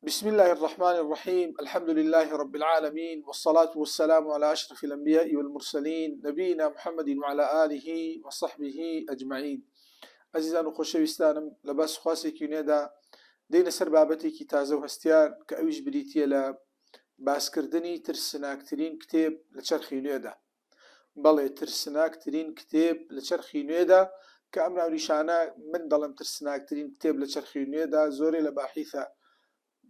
بسم الله الرحمن الرحيم. الحمد لله رب العالمين، والصلاة والسلام على أشرف الأنبياء والمرسلين نبينا محمد وعلى آله وصحبه أجمعين. عزيزان وخوشەویستانم لەباس خواسێکی نێدا دێنە سەر بابەتێکی تازە و هەستیار کە ئەویش بریتیە لە باسکردنی ترسناکترین کتێب لە چەرخی نوێدا. بەڵێ ترسناکترین کتێب لە چەرخی نوێدا کە ئەم ناونیشانە من دەڵم ترسناکترین کتێب لە چەرخی نوێدا زۆرێ لە باحیثە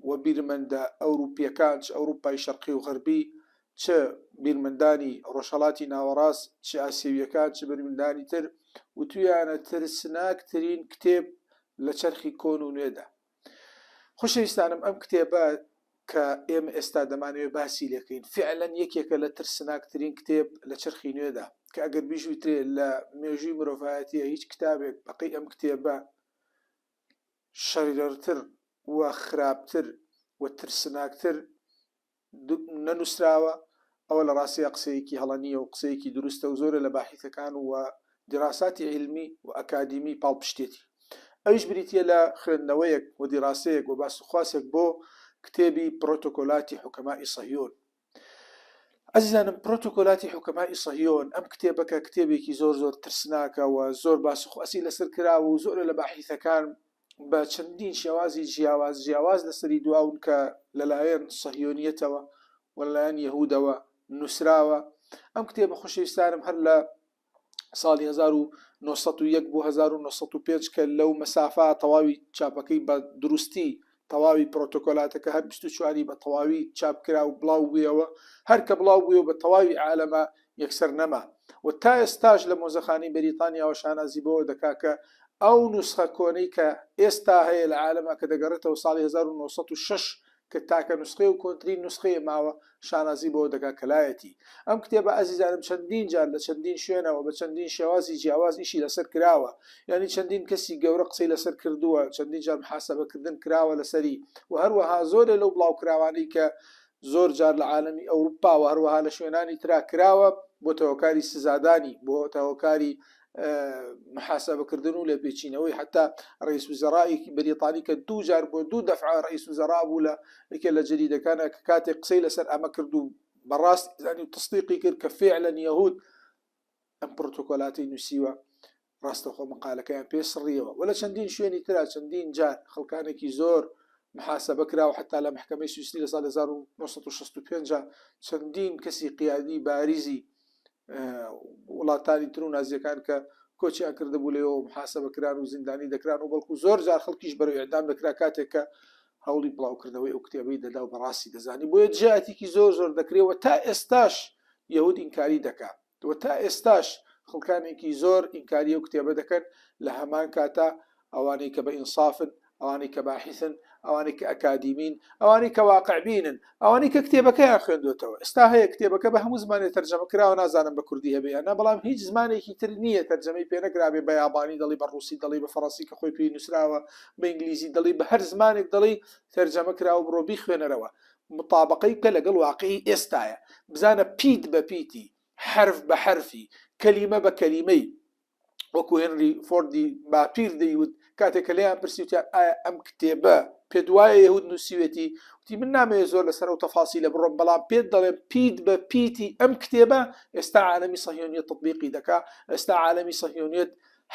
و بیرمەندە ئەوروپیەکان چ ئەوروپای شەرقی و غەربی چ بیرمەندانی ڕۆژهەڵاتی ناوەڕاست چ ئاسیویەکان چ بیرمەندانی تر وتویانە ترسناکترین کتێب لە چەرخی کۆن و نوێدا. خۆشەویستانم ئەم کتێبە کە ئێمە ئێستا دەمانوێت باسی لەکەین فعلەن یەکێکە لە ترسناکترین کتێب لە چەرخی نوێدا کە ئەگەر بیژوترێ لە مێژووی مرۆڤایەتیە هیچ کتابێک بەقەی ئەم کتێبە شەریرتر و خراپتر و ترسناکتر نەنووسراوە ئەوە لە ڕاستیە قسەیەکی هەڵەنیە و قسەیەکی دروستە و زۆرە لە باحیثەکان و دیراساتی علمی و ئەکادیمی پاڵپشتێتی. ئەویش بریتیە لە خوێندنەوەیەک و دیراسەیەک و باسوخواسێک بۆ کتێبی پرۆتۆکۆلاتی حوکەمای سەهیۆن. عزیزانم، پرۆتۆکۆلاتی حوکەمای سەهیۆن ئەم کتێبەکە کتێبێکی زۆر ترسناکە و زۆر باسوخواسی لەسەر کراوە و زۆرە لە باحیثەکان بە چەندین شێوازی جیاواز لەسەری دواون کە لەلایەن سەهیۆنیەتەوە و لەلایەن یەهودەوە نووسراوە. ئەم کتێبە خۆشەویستانم هەر لە ساڵی 1901 بۆ 1905 کە لەو مەسافە تەواوی چاپەکەی بە دروستی تەواوی پرۆتۆکۆلاتەکە هەر 24 بە تەواوی چاپکرا و بڵاو بوویەوە. هەر کە بڵاو بوویەوە بە تەواوی عالەمە یەکسەر نەما و تا ئێستاش لە مۆزەخانەی بەریتانیاوە شانازی بۆەوە دەکا کە ئەو نوسخە کۆنەی کە ئێستا هەیە لە عالەمە کە دەگەڕێتەوە ساڵی 1906 کە تاکە نوسخەی و کۆنترین نوسخەیە ماوە شانازی بۆ دەکا کەلایەتی. ئەم کتێبە عزیزانم چەندین جار لە چەندین شوێنەوە بە چەندین شێوازی جیاواز ئیشی لەسەر کراوە، یعنی چەندین کەسی گەورە قسەی لەسەر کردووە، چەندین جار محاسەبەکردن کراوە لەسەری و هەروەها زۆرە لەو بڵاوکراوانەی کە زۆر جار لە عالەمی ئەوروپا و هەروەها لە شوێنانی ترا کراوە بۆ تەوەکاری سزادانی، بۆ تەوەکاری محاسبەکردن و لە پێچینەوەی حتا ڕئیس وزەڕای بەریتانی کە دوو جار بۆ دوو دەفعە ڕئیس وزەڕا بوو لە یەکێ لە جەریدەکانە کە کاتێک قسەی لەسەر ئەمە کرد و بەڕاست زانی و تەصدیقی کرد کە فعلەن یەهود ئەم پرۆتۆکۆلاتی نووسیوە ڕاستەخۆ مقالەکەیان پێ سڕیەوە و لە چەندین شوێنی ترا چەندین جار خەڵکانێکی زۆر محاسبە کرا و حتا لە محکەمەی سویسری لە ساڵ 1965 چەندین کەسی قیادی باریزی وڵاتانی تر و نازیەکان کە کۆچیان کردبوو لێەوە محاسبەکران و زیندانی دەکران و بەڵکو زۆر جار خەڵکیش بەرەو ئێعدام دەکرا کاتێک کە هەوڵی بڵاوکردنەوەی ئەو کتێبەی دەدا و بەڕاستی دەزانی. بۆیە جیاتێکی زۆر دەکرێەوە تا ئێستاش یەهود ئینکاری دەکات و تا ئێستاش خەڵکانێکی زۆر ئینکاری ئەو کتێبە دەکەن لە هەمان کاتا ئەوانەی کە بە ئینسافن، ئەوانەی کە باحیثن، ئەوانەی کە ئەکادیمین، ئەوانەی کە واقعبینن، ئەوانەی کە کتێبەکەیان خوێندوێتەوە. ئێستا هەیە کتێبەکە بە هەموو زمانێ تەرجەمە کراوە، نازانم بە کوردی هەبێیانە، بەڵام هیچ زمانێکی تر نییە تەرجەمەی پێ نەکرابێ، بە یابانی دەڵی، بە ڕووسی دەڵی، بە فەڕەنسی کە خۆی پێی نووسراوە، بە ئینگلیزی دەڵی، بە هەر زمانێک دەڵی تەرجەمە کراوە بڕۆ بیخوێنەرەوە. مطابقەی کە لەگەڵ واقعی ئێستایە، بزانە پیت بە پیتی، حرف بە حرفی، کەلیمە بە کەلیمەی، وەکو هێنری فۆردی باپیر دەیوت کاتێک کە لێیان پرسیوتیان ئایا ئەم کتێبە پێت وایە یەهود نووسیوێتی؟ وتی من نامەوێت زۆر لەسەر ئەو تەفاسیلە بڕۆم، بەڵام پێت دەڵێم پیت بە پیتی ئەم کتێبە ئێستا عالەمی سەهیۆنیەت تطبیقی دەکا، ئێستا عالەمی سەهیۆنیەت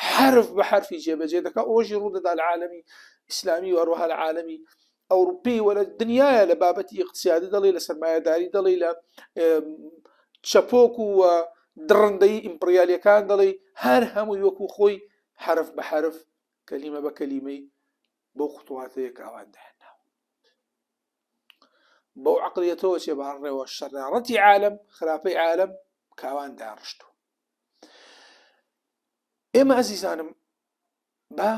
حرف بە حرفی جێبەجێ دەکا. ئەوەژی ڕوودەدا لە عالەمی ئیسلامی و هەروەها لە عالەمی ئەوروپی و لە دنیایە لە بابەتی اقتصادی دەڵی، لە سەرمایەداری دەڵی، لە چەپۆک و درڕندەی ئیمپریالیەکان دەڵی، هەر هەمووی وەکو خۆی حرف بە حرف، کەلیمە بە کەلیمەی بۆ خوتواتەیە کاوان داهێناوە. بەو عەقڵیەتەوە چێ بەڕێوە شەرارەتی عالەم، خراپەی عالەم کاوان داڕشتووە. ئێمە عەزیزانم با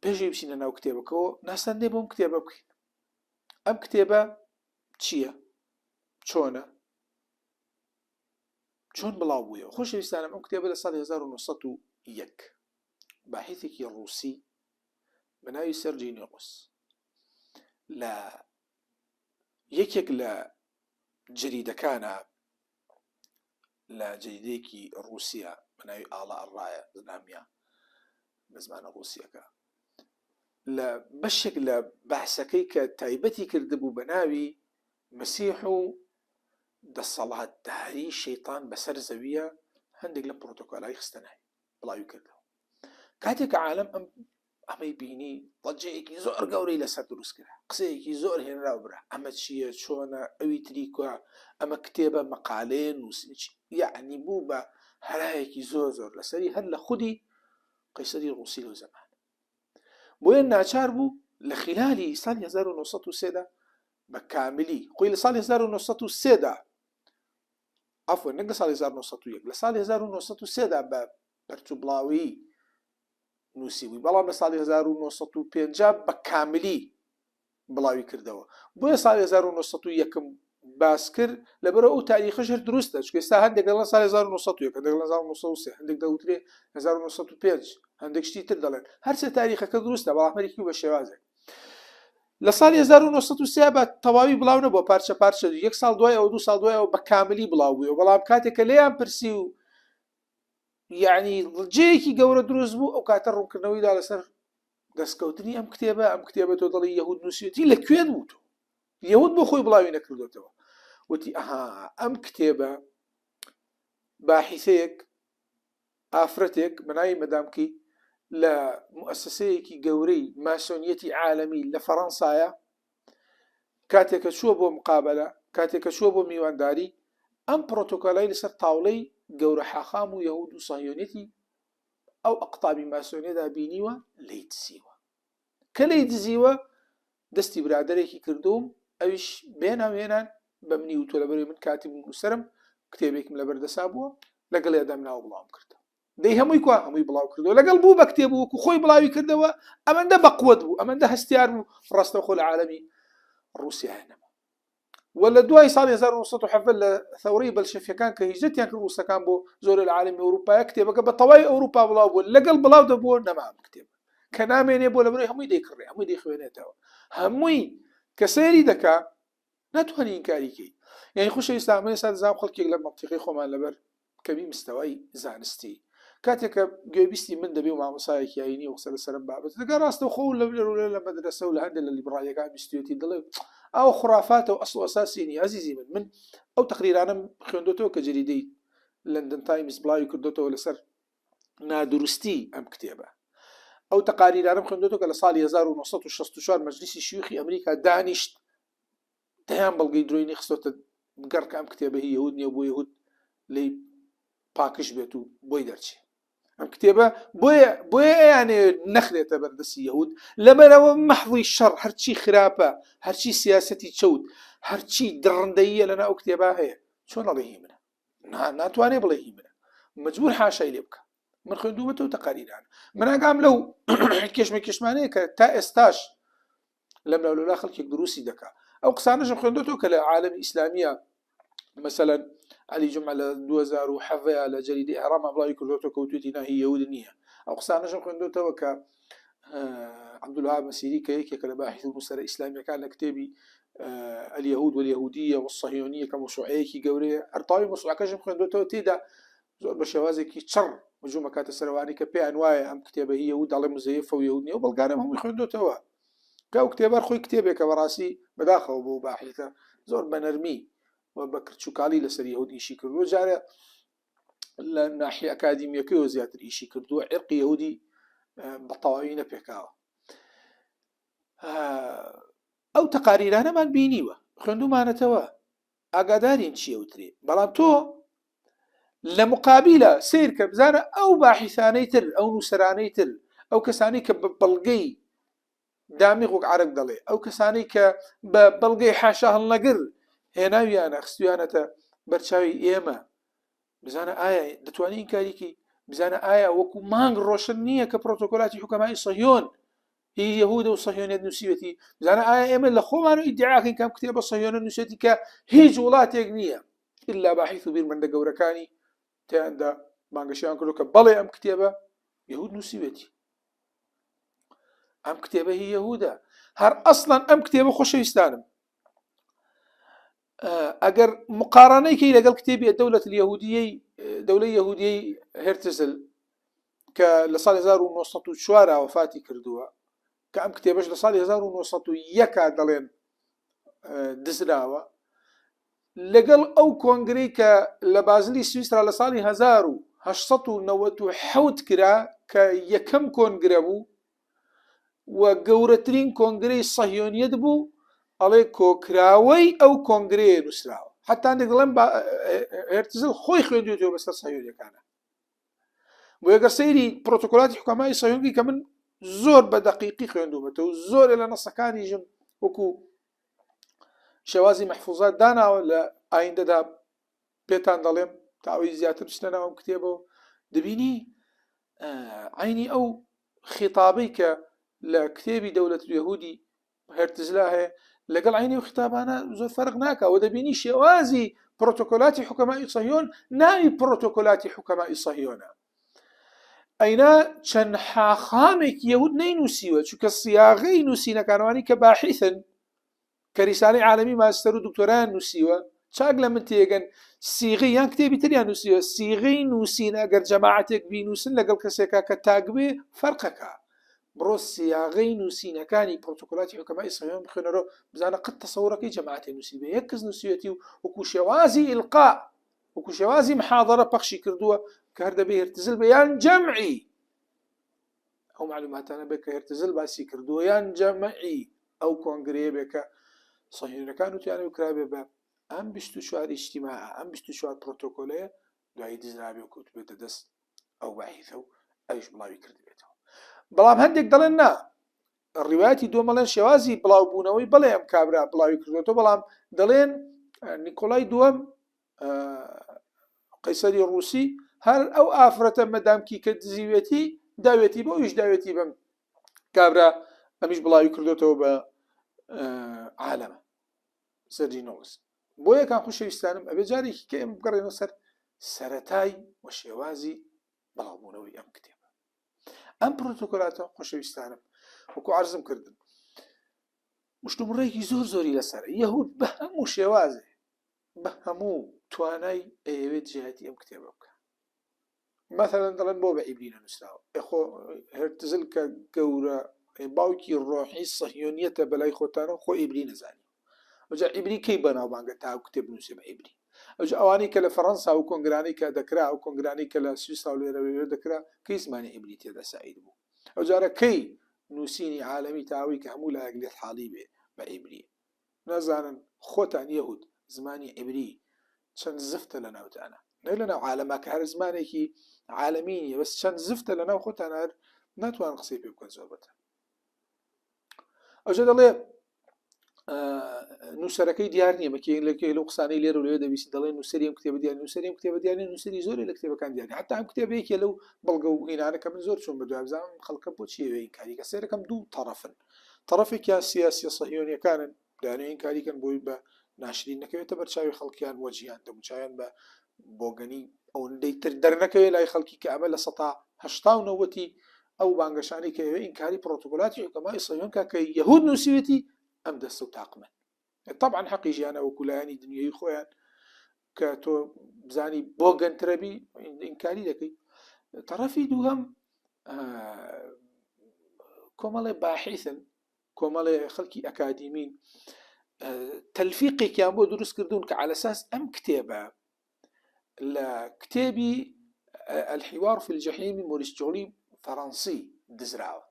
پێشی بچینە ناو کتێبەکەەوە ناسەندێ بۆم کتێبە بکەین. ئەم کتێبە چییە؟ چۆنە؟ چۆن بڵاو بوویەوە؟ خۆشەویستانم ئەم کتێبە لە ساڵی 1901 باحیثێکی ڕووسی بە ناوی سەرجی نێقوس لە یەکێک لە جەریدەکانە، لە جەریدەیەکی ڕووسیا بە ناوی ئاڵا ئەڕایە زنامیە بە زمانە ڕووسیەکە، لە بەشێک لە بەحسەکەی کە تایبەتی کردبوو بە ناوی مەسیح و دەسەڵاتداری شەیتان بەسەر زەویە هەندێک لە پرۆتۆکۆلای خستەنای بڵاوی کردەوە. کاتێک عالم ئەمەی بینی ضەجەیەکی زۆر گەورەی لەسەر دروست کرا، قسەیەکی زۆر هێنراو برا، ئەمە چییە، چۆنە، ئەوی تریکوە، ئەمە کتێبە، مەقالەیە نووسین، یعنی بوو بە هەرایەکی زۆر زۆر لەسەری هەر لە خودی قەیسەری ڕووسی لەو زەمان. بۆیە ناچار بوو لە خلالی ساڵی 1930دا بە کاملی خۆی لە ساڵی 1930دا ئەفوە نەک لە ساڵی 1901 لە ساڵی 1930دا بە بەرچووبڵاوی نووسیبووی، بەڵام لە ساڵی 1950 بە کاملی بڵاوی کردەوە. بۆیە ساڵی 1901 باس کرد لەبەرەوە ئەو تاریخەش هەر دروستە، چونکە ئێستا هەندێک دەڵێن ساڵی 1901، هەندێک لە 1930، هەندێک دەوترێ 1905، هەندێک شتی تر دەڵێن، هەرچە تاریخەکە دروستە بەڵام هەرێکی بە شێوازێک. لە ساڵی 1930 بە تەواوی بڵاو نەبووە، پارچە پارچە، یەک ساڵ دوایەوە، دوو ساڵ دوایەوە بە کاملی بڵاو بووە، بەڵام کاتێککە لێیان پرسی و یعنی جەیەکی گەورە دروست بوو، ئەو کاتە ڕوونکردنەوەیدا لەسەر دەستکەوتنی ئەم کتێبە تۆ دەڵی یەهود نووسیەتی لەکوێ بوو تۆ؟ یەهود بۆ خۆی بڵاوی نەکردوێتەوە. وتی ئەها ئەم کتێبە باحیثەیەک ئافرەتێک بەناوی مەدامکی لە موسسەیەکی گەورەی ماسۆنیەتی عالەمی لە فەڕەنسایە کاتێکە چووە بۆ مقابلە، کاتێکە چووە بۆ میوانداری، ئەم پرۆتۆکۆلای لەسەر تاوڵەی گەورە حاخام و یەهود و ساهیۆنێتی ئەو ئەقتابی ماسۆنیەدا بینیوە، لی دزیوە. کە لی دزیوە دەستی برادەرێکی کردوم، ئەویش بێناوێنان بە منی و تۆ لەبەروی من کاتی نووسەرم کتێبێکم لەبەردەسا بووە لەگەڵ یادام ناو بڵاوم کردەوە. دەی هەمووی کوا هەمووی بڵاو کردەوە، لەگەڵ بوو بە کتێب وەکو خۆی بڵاوی کردەوە، ئەمەندە بەقوت بوو، ئەمەندە هەستیار بوو، ڕاستەوخۆ لە عالەمی ڕووسیا هێنەما. وە لە دوای ساڵی 1970 لە ثەورەی بەلشەفیەکان کە هیجرەتیان کرد ڕووسەکان بۆ زۆرە لە عالەمی ئەوروپایە، کتێبەکە بە تەواوی ئەوروپا بڵاو بوو، لەگەڵ بڵاو دەبووە نەما کتێب کە نامێنێ بۆ لەبەرەوەی هەمووی دەیکڕێ، هەمووی دەیخوێنێتەوە، هەمووی کە سەیری دەکا ناتوانێت ئینکاریکەی. یعنی خۆشەویستان من ئێستا دەزانم خەڵکێک لە مەنتیقەی خۆمان لەبەر کەمی مستەوای زانستی کاتێککە گوێبیستی من دەبێ و مامۆسایەکی ئاینی و قسە لەسەرم بابەت دەگا ڕاستەوخۆ لە مەدرسە و لە هەندێک لە لیبرالیەکان بیستوێتی دڵێ ئەو خرافاتە و ئەسڵ ئەساسینی. عەزیزی من ئەو تەقریرانم خوێندۆتەوە کە جەریدەی لەندن تایمز بڵاوی کردوتەوە لەسەر نادروستی ئەم کتێبە. ئەو تەقاریرانم خوێندۆتەوە کە لە ساڵی 1964 مەجلیسی شیوخی ئەمریکا دانیشت، دەیان بەڵگەی درۆینی خستۆتە گەڕکە ئەم کتێبە هی یەهود نییە، بۆ یەهود لی پاکش بێت و بۆی دەرچێ. ئەم کتێبە بۆیە ئەیانێ نەخرێتە بەردەسی یەهود، لەبەرەوە مەحضی شەڕ، هەرچی خراپە، هەرچی سیاسەتی چەوت، هەرچی دڕندەییە لەناو ئەو کتێبە هەیە. چۆن ئەڵێ هی منە؟ ناتوانێ بڵێ هی منە، مەجبور حاشای لێ بکە. من خوێندوومەتەوە تەقاریران، من ئاگام لەو کێشمەکێشمانەیە کە تا ئێستاش لەم لاولولا خەڵکێک دروستی دەکا. ئەو قسانەشم خوێندۆتەوە کە لە عالەمی ئیسلامیە مثلا علی جمعە لە 2007 لە جەریدەی ئەهرام بڵاوی کردوتەوە کەوتوێتی ناهی یەهود نییە. ئەو قسانەشم خوێندۆتەوە کە عەبدولوهاب مەسیری کە یەکێکە لە باحث نووسەرە ئیسلامیەکان لە کتێبی اليهود واليهودية والصهيونية كموسوعەیەکی گەورەیە، هەرتاوی موسوعەکەشم خوێندۆتەوە، تێدا زۆر بە شێوازێکی چڕ مجموعە کاتە سەروانی کە پێیان وایە ئەم کتێبە هی یەهود دەڵێ مزەیفە و یەهود نییە و بەڵگانە هەمووی خوێندۆتەوە. کە ئەو کتێبە خۆی کتێبێکە بەڕاستی بەداخەوە بۆ باحثە زۆر بەنەرمی و بە کرچووکاڵی لەسەر یەهود ئیشی کردووە، جارە لە ناحیە ئەکادیمیەکەیەوە زیاتر ئیشی کردووە، عێرقی یەهودی بە تەواوی نەپێکاوە. ئەو تەقاریرانەمان بینیوە، خوێندومانەتەوە، ئاگادارین چی ئەوترێ، بەڵام تۆ لە مقابلە سیر کە بزانە ئەو باحثانەی تر، ئەو نووسەرانەی تر، ئەو کەسانەی کە بە بەڵگەی دامیغ وەک عەرەب دەڵێ، ئەو کەسانەی کە بە بەڵگەی حاشا هەڵنەگر هێناویانە خستویانەتە بەرچاوی ئێمە، بزانە ئایا دەتوانین ئینکاریکی، بزانە ئایا وەکو مانگ ڕۆشن نییە کە پرۆتۆکۆلاتی حکومای صهیۆن هی یەهود و صهیۆنیەت نووسیوەتی، بزانە ئایا ئێمە لە خۆمان و ئیدعاکەین کەم کتێبە صهیۆنە نووسێتی کە هیچ وڵاتێک نییە ئللا باحیث و بیرمەندە گەورەکانی تیاندا بانگەشیان کردو کە بەڵێ ئەم کتێبە یەهود نووسیوەتی، ئەم کتێبە هی یەهودە. هەر ئەسڵەن ئەم کتێبە خۆشەویستانم ئەگەر مقارنەیەکی لەگەڵ کتێبی دەولەت یەهودیەی دەولەی یەهودیەی هێرتزل کە لە ساڵی 1904 وفاتی کردووە، کە ئەم کتێبەش لە ساڵی 1901 دەڵێن دزراوە لەگەڵ ئەو کۆنگرەی کە لە بازلی سویسرا لە ساڵی 1897 کرا کە یەکەم کۆنگرە بوو و گەورەترین کۆنگرەی سەهیۆنیەت بوو ئەڵێ کۆکراوەی ئەو کۆنگرەیە نووسراوە حتا دەڵێن هێرتزل خۆی خوێندوێتەوە بەسەر سەهیۆنیەکانە بۆ ئەگەر سەیری پرۆتۆکۆلاتی حکومای سەهیۆنی کە من زۆر بە دەقیقی خوێندومەتەوە زۆر لە نەسەکانیژم وەکو شێوازی مەحفوظات داناوە لە ئایندەدا پێتان دەڵێم تاوی زیاتر بچنە ناوم کتێبەوە دەبینی عینی ئەو خیتابەی کە لە کتێبی دەوڵەت یەهودی هێرتزلا هەیە لەگەڵ عینی و خیتابانە زۆر فەرق ناکەوە دەبینی شێوازی پرۆتۆکۆلاتی حکومای سەهیۆن ناوی پرۆتۆکۆلاتی حکومای سەهیۆنە ئەینا چەند حاخامێکی یەهود نەینووسیوە چونکە سیاغەی نووسینەکانوانی کە باحیثن کە ریسالەی عالەمی ماستەر و دکتۆرایان نووسیوە چاک لە من تێگەن سیغی یان کتێبی تریان نووسیوە سیغەی نووسین ئەگەر جەماعەتێک بینووسن لەگەڵ کەسێکە کە تاگبێ فەرقەکە بڕۆ سیاغەی نووسینەکانی پرۆتۆکۆلاتی حکومای سەهیۆن بخوێنەرەوە بزانە قەت تەسەوڕەکەی جەماعەتێ نووسی بێ یەک کەس نووسیوەتی و وەکو شێوازی ئیلقا وەکو شێوازی محاضەرە پەخشی کردووە کە هەر دەبێ هێرتزل بە یان جەمعی ئەو معلوماتانە بێ کە هێرتزل باسی کردووە یان جەمعی ئەو کۆنگرەیە بێ کە سەهیۆنەکان وتیانە وکرابێ بە ئەم 24 ئیجتیماع ئەم 24 پرۆتۆکۆلەیە دوایی دزرابێ و کەوتبێتە دەست ئەو باحیثە و ئەویش بڵاوی کردبێتەوە بەڵام هەندێک دەڵێن نا ڕیواەتی دووەمەڵێن شێوازی بڵاوبوونەوەی بڵێ ئەم کابرا بڵاوی کردوێتەوە بەڵام دەڵێن نیکۆلای دووەم قەیسەری ڕووسی هەر ئەو ئافرەتە مەدامکی کە دزیوێتی داوێتی بە ئەویش داوێتی بەم کابرا ئەمیش بڵاوی کردوێتەوە بە عالەمە سەرجینۆس بۆ یەکان خوشەویستانم ئەبێ جارێکی کە ئێمە بگەڕێنەوە سەر سەرەتای و شێوازی بەڵاوبوونەوەی ئەم کتێبە ئەم پرۆتۆکۆلاتە خوشەویستانم وەکو عەرزم کردن مشتومڕێکی زۆری لەسەر یەهود بە هەموو شێوازێ بە هەموو توانای ئەیەوێت جیهاتی ئەم کتێبە بکە مثلا دەڵێن بۆ بە ئیبری نووسراوە خۆ هێرتزل کە گەورە باوکی ڕۆحی سەهیۆنیەتە بەلای خۆتانە خۆ ئیبری نەزانی ئەوجا ئیبری کەی بەناوبانگە تا کتێب نووسێ بە ئیبری ئەوجا ئەوانەی کە لە فەڕەنسا و کۆنگرانەی کە دەکرا ئەو کۆنگرانەی کە لە سویسرا و لێرە دەکرا کەی زمانی ئیبری تێدا سعید بوو ئەوجارە کەی نووسینی عالەمی تاوی کە هەموو لایەک لێت حاڵی بێ بە ئیبری نازانن خۆتان یەهود زمانی ئیبری چەند زفتە لە ناوتانە نە لە ناو عالەما کە هەر زمانێکی عالەمینیە بەس چەند زفتە لە ناو خۆتان هەر ناتوان قسەی پێ بکەن زۆر بەتە ئەوجا دەڵێ نووسەرەکەی دیار نییە مەکەین لەکەی لەو قسانەی لێرە و لێ دەویست دەڵێن نووسری ئەم کتێبە دیار نووسری ئەم کتێبە دیار نووسری زۆری لە کتێبەکان دیاری حتا ئەم کتێبەیەکێ لەو بەڵگە و هینانە کە من زۆر چۆن بەدوای بزانم خەڵکە بۆچی ئەوەی کاریکە سێرەکەم دوو تەڕەفن تەڕەفێکیان سیاسی سەهیۆنیەکانن دانەوەین کاریکەن بۆی بە ناشرین نەکەوێتە بەرچاوی خەڵکیان وەجیان دەموچیان بە بۆگەنی ئەوەندەی تر دەرنەکەوێت لای خەڵکی کە ئەمە لە 1970 ئەو بانگەشانی کە ئێوە ئینکاری پرۆتۆکۆلاتی حکومای سەهیۆن کە یەهود نووسیوێتی ئەم دەستە و تاقمن طبعا حەقی ژیانە وەکو لایەنی دنیای خۆیان کە تۆ بزانی بۆ گەنترەبی ئینکاری دەکەی تەڕەفی دووهەم کۆمەڵێ باحیثن کۆمەڵێ خەڵکی ئەکادیمین تەلفیقێکیان بۆ دروست کردوون کە على ئەساس ئەم کتێبە لە کتێبی الحوار في الجحيم مۆریس جۆلی فەڕەنسی دزراوە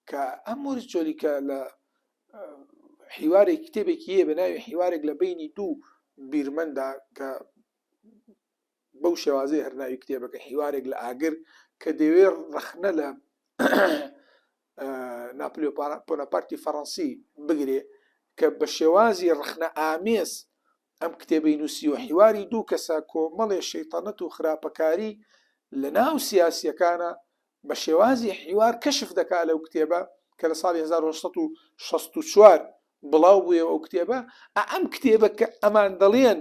کە ئەم مۆریس جۆلی کە لە حیوارێک کتێبێکی هەیە بە ناوی حیوارێک لە بینی دوو بیرمەندا کە بەو شێوازەی هەرناوی کتێبەکە حیوارێک لە ئاگر کە دەوێت ڕەخنە لە ناپلیۆ بۆناپارتی فەڕەنسی بگرێ کە بە شێوازی ڕەخنە ئامێز ئەم کتێبەی نووسی و حیواری دوو کەسە کۆمەڵێ شەیتانەت و خراپەکاری لە ناو سیاسیەکانە بە شێوازی حیوار کەشف دەکا لەو کتێبە کە لە ساڵی 1964 بڵاو بووە ئەو کتێبە ئەم کتێبە کە ئەمان دەڵێن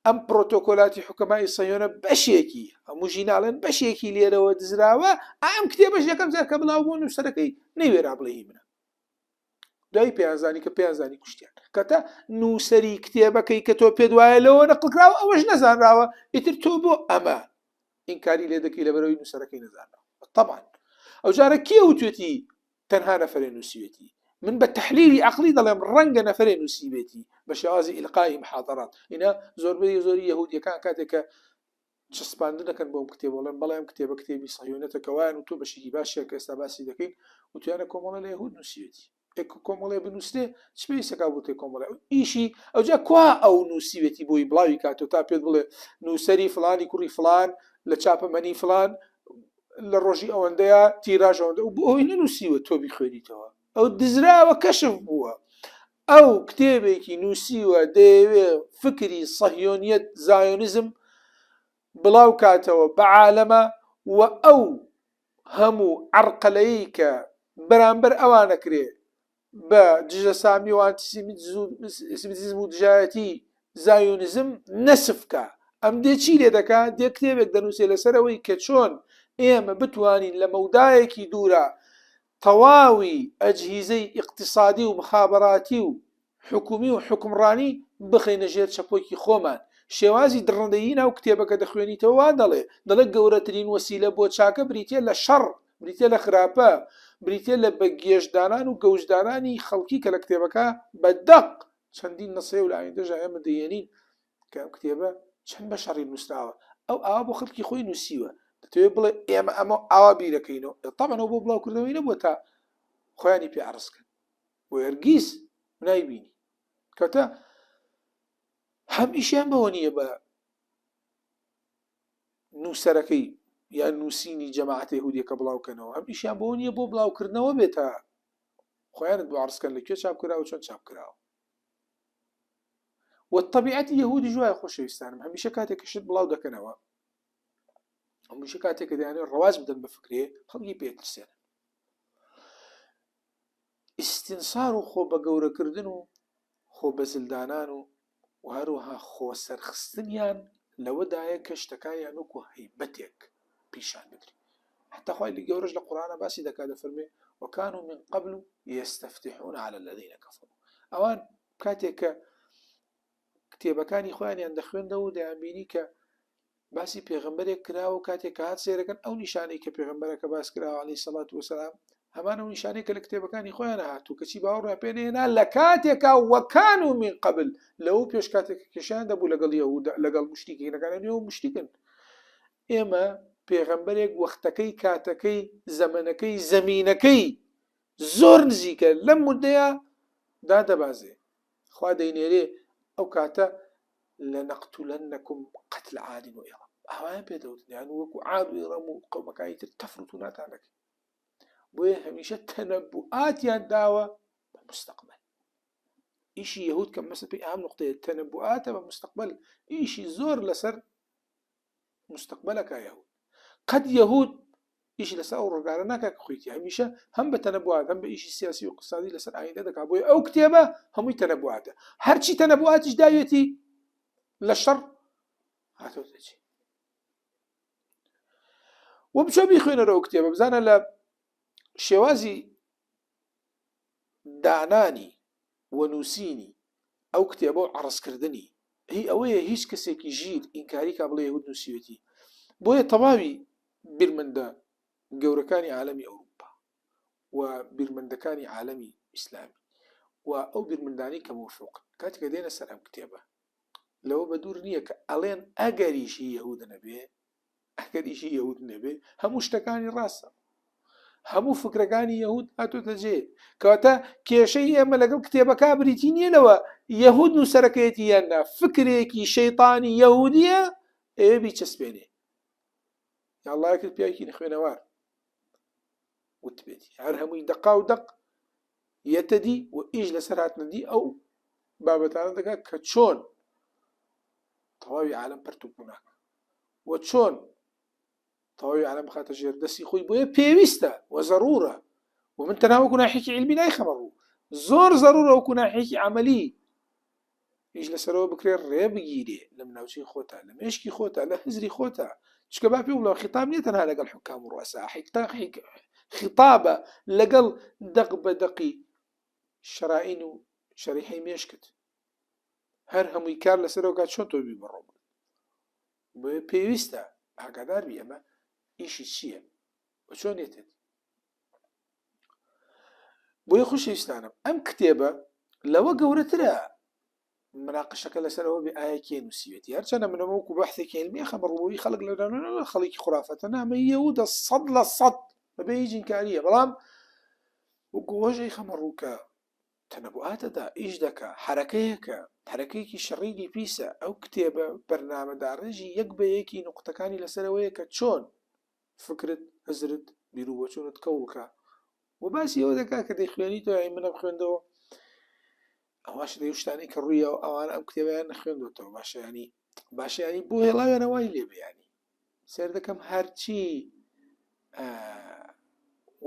ئەم پرۆتۆکۆلاتی حکومای سەهیۆنە بەشێکی هەموو ژیناڵێن بەشێکی لێرەوە دزراوە ئەم کتێبەش یەکەم جار کە بڵاو بوو نووسەرەکەی نەیوێرا بڵێ منە دوای پێیانزانی کە پێیانزانی کوشتیان کەتە نووسەری کتێبەکەی کە تۆ پێت وایە لەوە نەقڵکراوە ئەوەش نەزانراوە ئیتر تۆ بۆ ئەمە ئینکاری لێ دەکەی لەبەرەوەی نووسەرەکەی نەزانراوە طبعا ئەو جارە کێ وتوێتی تەنها نەفرێ نووسیوێتی من بە تەحلیلی عەقلی دەڵێم ڕەنگە نەفرێ نووسیبێتی بە شێوازی ئیلقای محاضەرات ئینە زۆری یەهودیەکان کاتێک کە چسپاندن دەکەن بۆم کتێب بڵێن بەڵام کتێبە کتێبی صهیونەتەکەوایان و تۆ بەشێکی باشیە کە ئێستا باسی دەکەین و توانە کۆمەڵە لە یەهود نووسیوێتی کۆمەڵێ بنووسێ چ پێویستەکا بۆ تێ کۆمەڵێ ئیشی ئەوجا کوا ئەو نووسیوێتی بۆی بڵاوی کاتەوە تا پێت بڵێ نووسەری فلانی کوڕی فلان لە چاپەمەنی فلان لە ڕۆژی ئەوەندەیە تیراژ ئەوەندە بۆ ئەوی نووسیوە تۆ بیخوێنیتەوە ئەو دزراوە کەشف بووە ئەو کتێبێکی نووسیوە دەیەوێ فکری صهیۆنیەت زایۆنیزم بڵاو کاتەوە بە عالەمە و ئەو هەموو عەرقەلەیی کە بەرامبەر ئەوانەکرێ بە دژە سامی و ئانتیسیمیتیزم و دژایەتی زایۆنیزم نەسفکە ئەم دێ چی لێ دەکات دێ کتێبێک دەنووسێ لەسەرەوەی کە چۆن ئێمە بتوانین لە مەودایەکی دوورە تەواوی ئەجهیزەی ئیقتصادی و مخابەراتی و حکومی و حکمڕانی بخەینە ژێر چەپۆکی خۆمان شێوازی دڕندەیی ناو کتێبەکە دەخوێنیتەوە وا دەڵێ گەورەترین وەسیلە بۆ چاکە بریتێ لە شەڕ بریتێ لە خراپە بریتێ لە بەگێژدانان و گەوژدانانی خەڵکی کە لە کتێبەکە بەدەق چەندین نەسێ و لە ئایندەژە ئێمە دەیێنین کە ئەم کتێبە چەند بە شەڕی نووسراوە ئەو ئاوا بۆ خەڵکی خۆی نووسیوە دەتەوێت بڵێ ئێمە ئەمە ئاوا بیرەکەینەوە تەبەنەوە بۆ بڵاوکردنەوەی نەبووە تا خۆیانی پێ عەرزکەن بۆ هەرگیز نایبینی کەواتە هەمیشیان بەوە نییە بە نووسەرەکەی یان نووسینی جەماعەتە یەهودیەکە بڵاوکەنەوە هەمیشیان بەوە نییە بۆ بڵاوکردنەوە بێتە خۆیانت بۆ عەرزکەن لەکوێ چاپکراوە چۆن چاپکراوە والطبيعة يهودي جوای خۆشەویستانم هەمیشە کاتێک شت بڵاو دەکەنەوە هەمیشە کاتێک کە دەیانێت ڕەواز بدەن بە فکرێ خەڵکی پێترسێنن ئیستینسار و خۆ بە گەورەکردن و خۆ بەزلدانان و هەروەها خۆ سەرخستنیان لەوەدایە کە شتەکانیان وەکو هەیبەتێک پیشان بدرێت حتى خوای لە گەورەش لە قورئانە باسی دەکات دەفەرمێ وكانوا من قبل يستفتحون على الذين كفروا ئەوان کاتێک کە کتێبەکانی خۆیانیان دەخوێندەوە و دەیانبینی کە باسی پێغەمبەرێک کراوە و کاتێک کە هات سێرەکەن ئەو نیشانەی کە پێغەمبەرەکە باس کراوە عەلەیهی سەڵات وەسەلام هەمان ئەو نیشانەی کە لە کتێبەکانی خۆیان هاتوو کەچی باوەڕیان پێ نەهێنا لە کاتێکا وەکانوا من قبل لەو پێش کاتێک کێشیان دەبوو لەگەڵ یەهودا لەگەڵ موشریکینەکان ئێوە موشریکن ئێمە پێغەمبەرێک وەختەکەی کاتەکەی زەمەنەکەی زەمینەکەی زۆر نزیکە لەم مودەیە دادەبازێ خوا دەینێرێ ئەو کاتە لەنەقتولەنەکم قەتل عاد وإرم ئەوان پێدەوتن یان وەکو عاد و ئیڕەم و قەومەکانی تر تەفرەت و ناتان دەکەن بۆیە هەمیشە تەنەبوعاتیان داوە بە مستەقبەل ئیشی یەهود کە مەسە پێی ئەهم نوقتەیە تەنەبوعاتە بە مستەقبەل ئیشی زۆر لەسەر مستەقبەلەکە یەهود قەت یەهود ئیشی لەسەر ئەو ڕۆژگارە ناکات کە خۆیتی هەمیشە هەم بە تەنەبوعات هەم بە ئیشی سیاسی و اقتصادی لەسەر ئایندە دەکات بۆیە ئەو کتێبە هەمووی تەنەبوعاتە هەرچی تەنەبوعاتیش داوێتی لە شەڕ هاتۆتە چی وە بچۆ بیخوێنەرە ئەو کتێبە بزانە لە شێوازی دانانی و نووسینی ئەو کتێبە و عەرزکردنی هی ئەوەیە هیچ کەسێکی ژیر ئینکاری کا بڵێ یەهود نووسیوێتی بۆیە تەواوی بیرمەندە گەورەکانی عالەمی ئەوروپا و بیرمەندەکانی عالەمی ئیسلامی و ئەو بیرمەندانی کە مۆفوقن کاتێککە دێنە سەر ئەم کتێبە لەوە بە دوور نییە کە ئەڵێن ئەگەریشی یەهود نەبێ ئەگەریشی یەهود نەبێ هەموو شتەکانی ڕاستە هەموو فکرەکانی یەهود هاتوۆتە جێ کەواتە کێشەی ئێمە لەگەڵ کتێبەکە بریتی نییەنەوە یەهود نووسەرەکەیەتی یاننا فکرێکی شەیطانی یەهودیە ئێوە بیچەسپێنێ یاڵڵا کرد پیاوێکی نەخوێنەوار وتبێتی هەر هەمووی دەقا و دەق یەتەدی و ئیش لەسەر هاتنەدی ئەو بابەتانە دەکات کە چۆن تەواوی عالەم پەرت و پووناک و چۆن تەواوی عالەم بخاتە ژێر دەستی خۆی بۆیە پێویستە و ضەرورە و من تەنها وەکو ناحیەکی علمی نایخەمە ڕوو زۆر ضەرورە وەکو ناحیەکی عەمەلی هیچ لەسەرەوە بکرێ ڕێ بگیرێ لە مناوچەی خۆتە لە مێشکی خۆتە لە حزری خۆتە چکە با پێ وڵاو خیتاب نییە تەنها لەگەڵ حکام و ڕوئەسا خیتابە لەگەڵ دەق بە دەقی شەرائین و شەریحەی مێشکت هەر هەمووی کار لەسەرەوە کات چۆن تۆ بی بڕۆ بۆیە پێویستە ئاگادار بی ئەمە ئیشی چییە و چۆن نێتێت بۆیە خۆشەویستانم ئەم کتێبە لەوە گەورەترە مناقشەکە لەسەرەوە بێ ئایا کێ نووسیوێتی هەرچەندە منەوە وەکو بەحثێکی علمی خەبەڕبووی خەڵک لە خەڵکی خوڕافەتە نامە یەهودە 100% بەبێ هیچ ئینکاریە بەڵام وەکو وەژەی خەمەڕووکە تەنەبوعاتەدا ئیش دەکا حرەکەیەکە حرەکەیەکی شەڕیدی پیسە ئەو کتێبە بەرنامەداڕێژی یەک بە یەکی نوقتەکانی لەسەرەوەیە کە چۆن فکرت هەزرت بیرروبەچوونت کەوڵکە و باسی ئەوە دەکا کە دەیخوێنیتەوە ئەی منە بخوێندەوە ئەواش دەی شتانی کە ڕوویە و ئەوان ئەم کتێبیان نەخوێندوێتەوە باشیانی بۆ هێڵاوێنەوەی لێ بێیانی سێر دەکەم هەرچی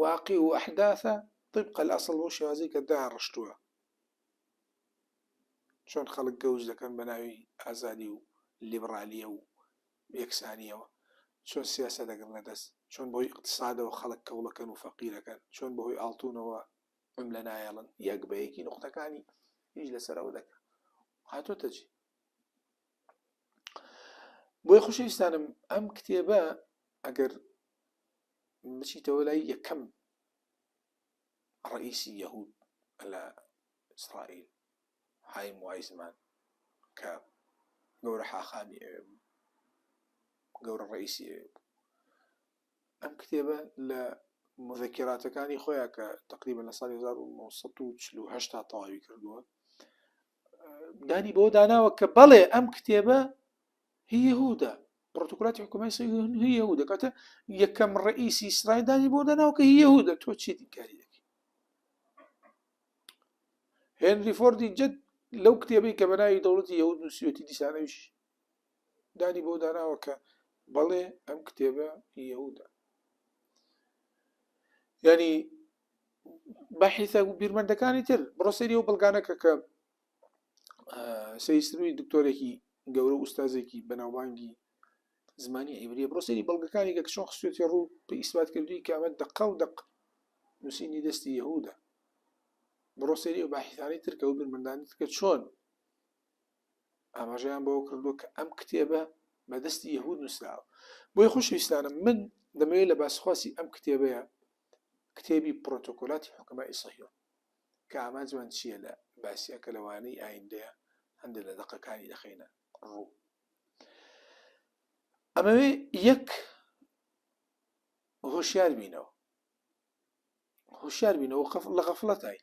واقع و ئەحداثە طبق الأصل بۆ شێوازی کە داڕشتووە چۆن خەڵک گەوز دەکەن بە ناوی ئازادی و لیبرالیە و یەکسانیەوە چۆن سیاسە دەگەن لەدەست چۆن بۆی اقتصادەوە خەڵک کەوڵەکەن و فەقیرەکەن چۆن بەهۆی ئاڵتوونەوە ئەم لە نایەڵن یەک بە یەکی نوقتەکانی هیچ لەسەرەوە دەکەن هاتۆتە چی بۆی خۆشەویستانم ئەم کتێبە ئەگەر بچیتەوە لای یەکەم ڕئیسی یەهود لە ئیسرائیل هایم وایزمان کە گەورە حاخامی ئەوێ بوو گەورە ڕئیسی ئەوێ بوو ئەم کتێبە لە مذەکراتەکانی خۆیان کە تقریبا لە ساڵی 1948 تا تەواوی کردووە دانی بۆ داناوە کە بەڵێ ئەم کتێبە هی یەهودە پڕۆتۆکۆلاتی حکومەتی هی یەهودە کاتە یەکەم ڕئیسی ئیسرائیل دانی بۆ داناوە کە هی یەهودە تۆ چی دیکاری دەکەی هێنری فۆردی جەد لەو کتێبەی کە بەناوی دەوڵەتی یەهود نووسیوەتی دیسانەویش دانی بۆ داناوە کە بەڵێ ئەم کتێبە هی یەهودە ینی بەحیثە و بیرمەندەکانی تر بڕۆسەری ئەو بەڵگانەکە کە سەیسروی دکتۆرێکی گەورە ئوستازێکی بەناوبانگی زمانی عیبریە بڕۆسەری بەڵگەکانی کە چۆن خستوێتی ڕوو بە ئیسبات کردووی کە ئەمە دەقە و دەق نووسینی دەستی یەهودە بڕۆسەری ئەو باحیثانەی تر کە و بیرمەندانی تر کە چۆن ئاماژەیان بەوە کردووە کە ئەم کتێبە بەدەستی یەهود نووسراوە بۆیە خۆشەویستانم من دەمەوێت لە باسخواسی ئەم کتێبەیە کتێبی پڕۆتۆکۆلاتی حکومەتی صهیۆن کە ئامانجمان چییە لە باسیەکە لەوانەی ئایندەیە هەندێک لە دەقەکانی دەخینە ڕوو ئەمەوێ یەک هۆشیار بینەوە لە غەفڵەتای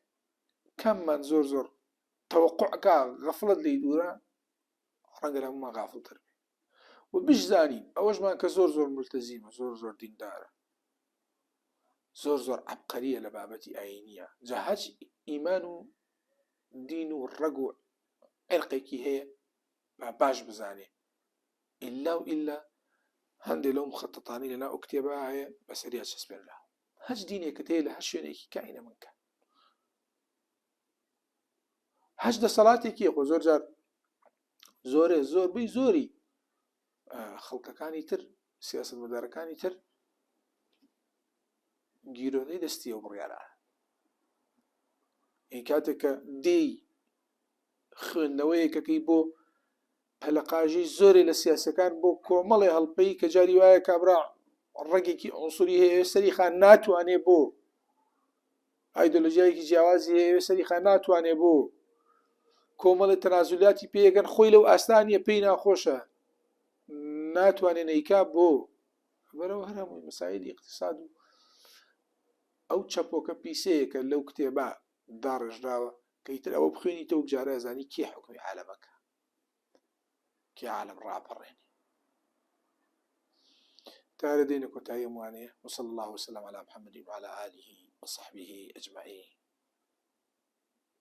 کەممان زۆر تەوەقوعکە غەفڵەت لێی دوورە ڕەنگە لە هەمومان غافڵتر بێ و بشزانین ئەوەشمان کە زۆر ملتەزیمە زۆر دیندارە زۆر عەبقەریە لە بابەتی ئاینیە جا هەچ ئیمان و دین و ڕەگ و عێرقێکی هەیە باش بزانێ ئیلا هەندێک لەو مخەتەتانی لەناو ئەو کتێبە هەیە بەسەریا چەسپێنرا هەچ دینێکت هەیە لە هەر شوێنێکی کائینە منکە هەچ دەسەڵاتێکی خۆ زۆر جار زۆری خەڵکەکانی تر سیاسەتمەدارەکانی تر گیرۆدەی دەستی ئەو بڕیارە ئین کاتێک کە دێی خوێندنەوەیەکەکەی بۆ پەلەقاژی زۆری لە سیاسەکان بۆ کۆمەڵی هەڵپەی کە جاری وایە کابرا ڕێگێکی ئۆسوری هەیە سەری خان ناتوانێ بۆ ئایدۆلۆژیایەکی جیاوازی هەیە سەری خان ناتوانێ بۆ کۆمەڵی تەنازولاتی پێیەکەن خۆی لەو ئاستانیە پێی ناخۆشە ناتوانێ نەیکا بۆ بەرەوە هەر هەمووی مەسایلی اقتصاد و ئەو چەپۆکە پیسەیەکە لەو کتێبە داڕێژراوە کە ئیتر ئەوە بخوێنیتەوە جارە ئەزانی کێ حکمی عالەمەکە کێ عالەم ڕاپەڕێنی تارە دێنە کۆتایی وانەیە وصلى الله وسلم على محمد وعلى آله وصحبه أجمعين